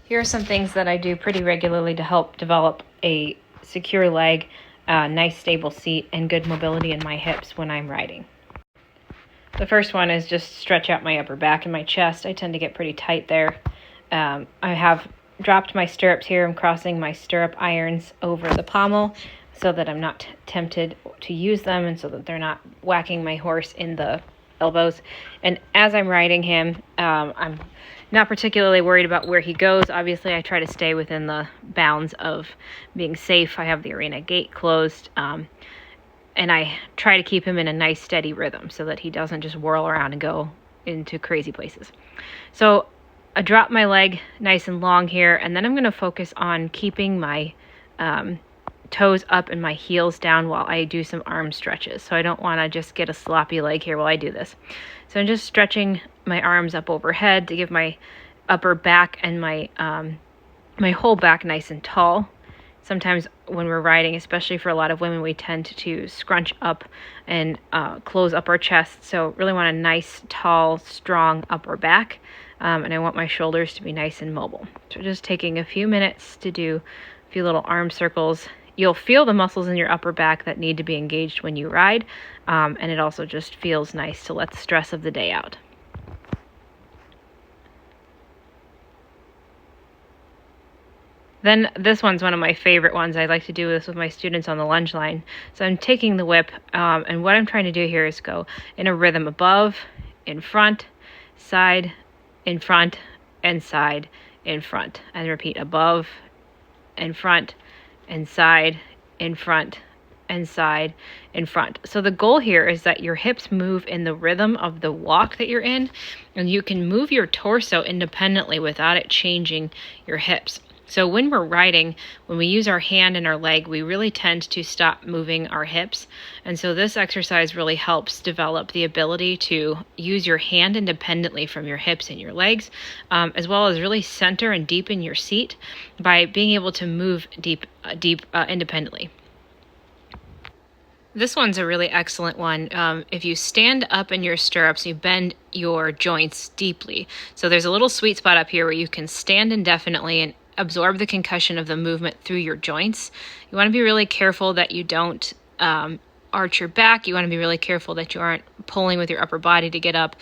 Here are some things that I do pretty regularly to help develop a secure leg, nice stable seat, and good mobility in my hips when I'm riding. The first one is just stretch out my upper back and my chest. I tend to get pretty tight there. I have dropped my stirrups here. I'm crossing my stirrup irons over the pommel so that I'm not tempted to use them and so that they're not whacking my horse in the elbows. And as I'm riding him, I'm not particularly worried about where he goes. Obviously, I try to stay within the bounds of being safe. I have the arena gate closed, and I try to keep him in a nice steady rhythm so that he doesn't just whirl around and go into crazy places. So I drop my leg nice and long here, and then I'm going to focus on keeping my toes up and my heels down while I do some arm stretches. So I don't want to just get a sloppy leg here while I do this. So I'm just stretching my arms up overhead to give my upper back and my whole back nice and tall. Sometimes when we're riding, especially for a lot of women, we tend to scrunch up and close up our chest. So really want a nice, tall, strong upper back. And I want my shoulders to be nice and mobile. So just taking a few minutes to do a few little arm circles. You'll feel the muscles in your upper back that need to be engaged when you ride. And it also just feels nice to let the stress of the day out. Then this one's one of my favorite ones. I like to do this with my students on the lunge line. So I'm taking the whip, and what I'm trying to do here is go in a rhythm above, in front, side, in front, and side, in front. And repeat above, in front, and side, in front, and side, in front. So the goal here is that your hips move in the rhythm of the walk that you're in, and you can move your torso independently without it changing your hips. So when we're riding, when we use our hand and our leg, we really tend to stop moving our hips. And so this exercise really helps develop the ability to use your hand independently from your hips and your legs, as well as really center and deepen your seat by being able to move deep independently. This one's a really excellent one. If you stand up in your stirrups, you bend your joints deeply. So there's a little sweet spot up here where you can stand indefinitely and absorb the concussion of the movement through your joints. You want to be really careful that you don't arch your back. You want to be really careful that you aren't pulling with your upper body to get up.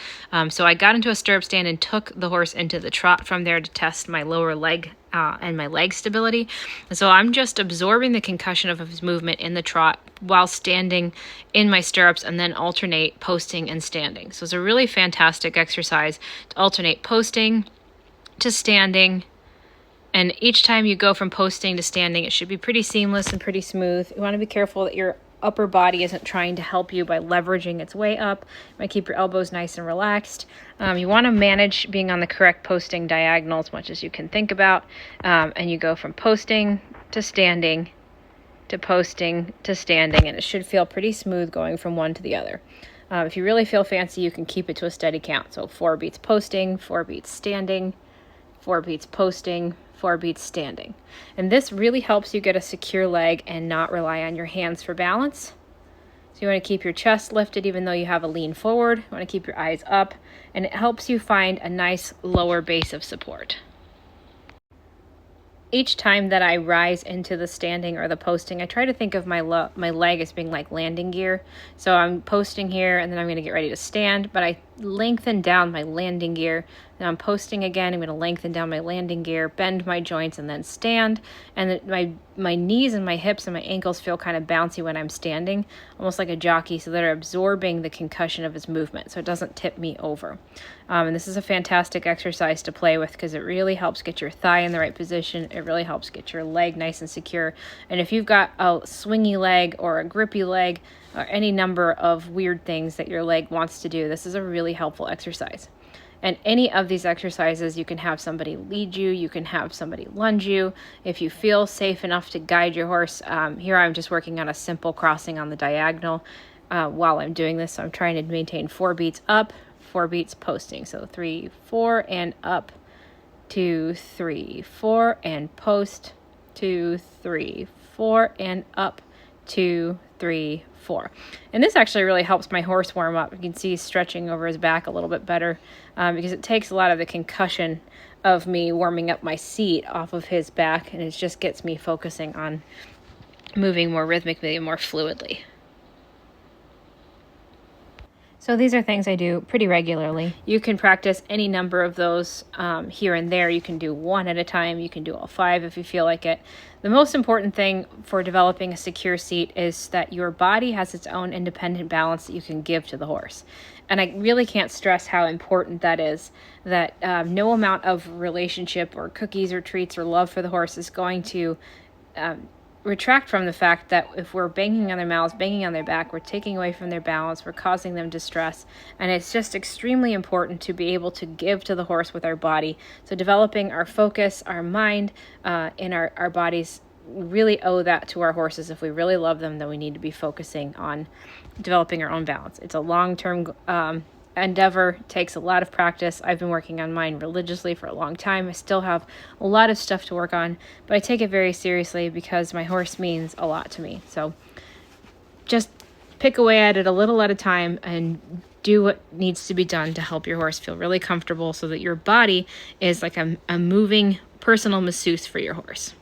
So I got into a stirrup stand and took the horse into the trot from there to test my lower leg and my leg stability. And so I'm just absorbing the concussion of his movement in the trot while standing in my stirrups and then alternate posting and standing. So it's a really fantastic exercise to alternate posting to standing. And each time you go from posting to standing, it should be pretty seamless and pretty smooth. You want to be careful that your upper body isn't trying to help you by leveraging its way up. You want to keep your elbows nice and relaxed. You want to manage being on the correct posting diagonal as much as you can think about. And you go from posting to standing to posting to standing, and it should feel pretty smooth going from one to the other. If you really feel fancy, you can keep it to a steady count. So 4 beats posting, 4 beats standing, 4 beats posting, 4 beats standing. And this really helps you get a secure leg and not rely on your hands for balance. So you want to keep your chest lifted even though you have a lean forward. You want to keep your eyes up, and it helps you find a nice lower base of support. Each time that I rise into the standing or the posting, I try to think of my leg as being like landing gear. So I'm posting here, and then I'm going to get ready to stand, but I lengthen down my landing gear. Now I'm posting again. I'm going to lengthen down my landing gear, bend my joints, and then stand. And my knees and my hips and my ankles feel kind of bouncy when I'm standing, almost like a jockey, so they're absorbing the concussion of his movement so it doesn't tip me over. And this is a fantastic exercise to play with because it really helps get your thigh in the right position. It really helps get your leg nice and secure. And if you've got a swingy leg or a grippy leg or any number of weird things that your leg wants to do, this is a really helpful exercise. And any of these exercises, you can have somebody lead you, you can have somebody lunge you. If you feel safe enough to guide your horse, here I'm just working on a simple crossing on the diagonal while I'm doing this. So I'm trying to maintain 4 beats up, 4 beats posting. So 3, 4, and up, 2, 3, 4, and post, 2, 3, 4, and up, 2, 3, 4. And this actually really helps my horse warm up. You can see he's stretching over his back a little bit better because it takes a lot of the concussion of me warming up my seat off of his back, and it just gets me focusing on moving more rhythmically and more fluidly. So these are things I do pretty regularly. You can practice any number of those here and there. You can do one at a time. You can do all 5 if you feel like it. The most important thing for developing a secure seat is that your body has its own independent balance that you can give to the horse. And I really can't stress how important that is, that no amount of relationship or cookies or treats or love for the horse is going to retract from the fact that if we're banging on their mouths, banging on their back, we're taking away from their balance, we're causing them distress, and it's just extremely important to be able to give to the horse with our body. So developing our focus, our mind, and our bodies, really owe that to our horses. If we really love them, then we need to be focusing on developing our own balance. It's a long-term endeavor. Takes a lot of practice. I've been working on mine religiously for a long time. I still have a lot of stuff to work on, but I take it very seriously because my horse means a lot to me. So just pick away at it a little at a time and do what needs to be done to help your horse feel really comfortable so that your body is like a moving personal masseuse for your horse.